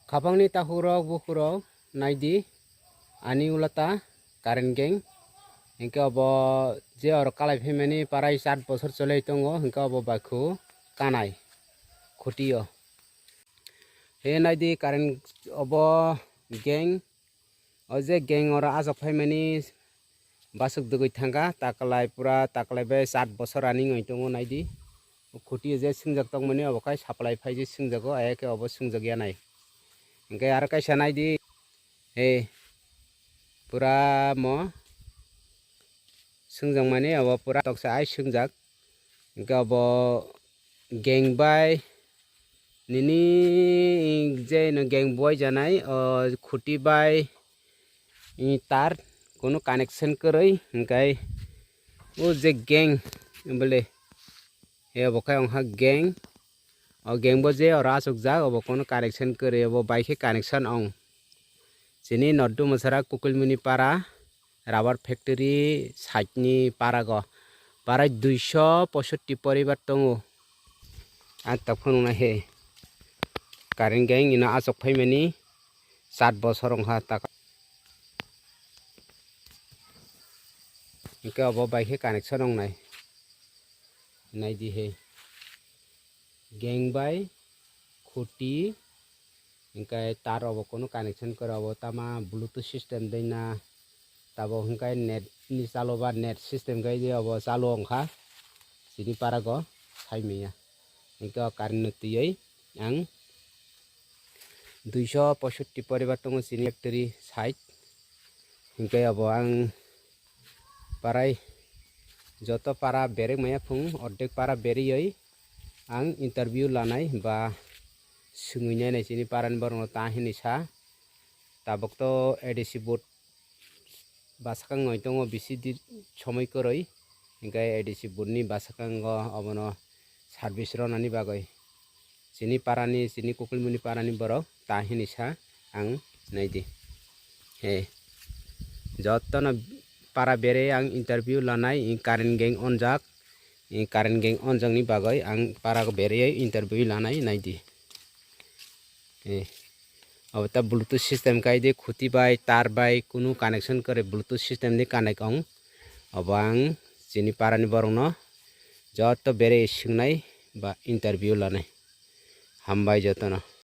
Khapangni tahurok bukurok naidi ani ulata current gang hingke obo je oro kalai phemani parai 7 বছর চলে tongo hingke obo bakhu kanai khutio he naidi current obo gang oje gang oro ajok phemani basuk dugui thanga takalai pura takalai be 7 বছর ani ngoi tongo naidi khutio je singjak tongmani obo kai supply phai je singjago ayake obo singjak yanai hingke ar kaisa naidi he pura mo singjak mani obo pura toksa ai singjak hingke obo gang bai nini je no gang boy janai khuti bai tar kono connection koroi hingkai o je gang bole he obo kai ongha gang o gang bo je ora asuk jak obo kono connection koroi obo bai ke connection ong chini noddu masara Kukilmani para rubber factory site ni para go parai 265 poribar tongo আর তখন না হে current gang ইনা আচক ফাইমানি 7 বছর অংহা টাকা ইনকে of বাইকে connection অং নাই নাই দি হে gang by খুঁটি ইনকে তার of কোনো কানেকশন করে অব তামা ব্লুটুথ সিস্টেম দেই না তাবো ইনকে নেট নি চালো বা নেট সিস্টেম গাই যে অব চালো অংখা সিনি পারা গ ফাইমিয়া ইনকে কারেন্ট নতিयै আং 265 পরিবার দङ চিনি ফ্যাক্টরি সাইট হিংকে আবো आं পারাই যত পারা বেরেক মায়া ফুং অর্ধেক পারা বেরিयै आं ইন্টারভিউ লানাই বা সুঙিনাই নাই চিনি পারান বরং তাহিনি সা তাবক তো এডিসি বোর্ড বাসাকাং নয় দङ বিসি সময় করই হিংকে এডিসি বোর্ডনি বাসাকাং অবনো সার্ভিস রনানি বাগৈ চিনি পারানি চিনি Kukilmani পারানি বরক তাহিনি সা आं নাইদি হে যতন para bere ang interview lanai current gang onjak current gang onjangni bagai ang para bere interview lanai naidi abata bluetooth system kaide khuti bai tar bai kunu connection kore bluetooth system ni connect ong abang chini para ni borongno jotto bere singnai ba interview lanai hambai jotono।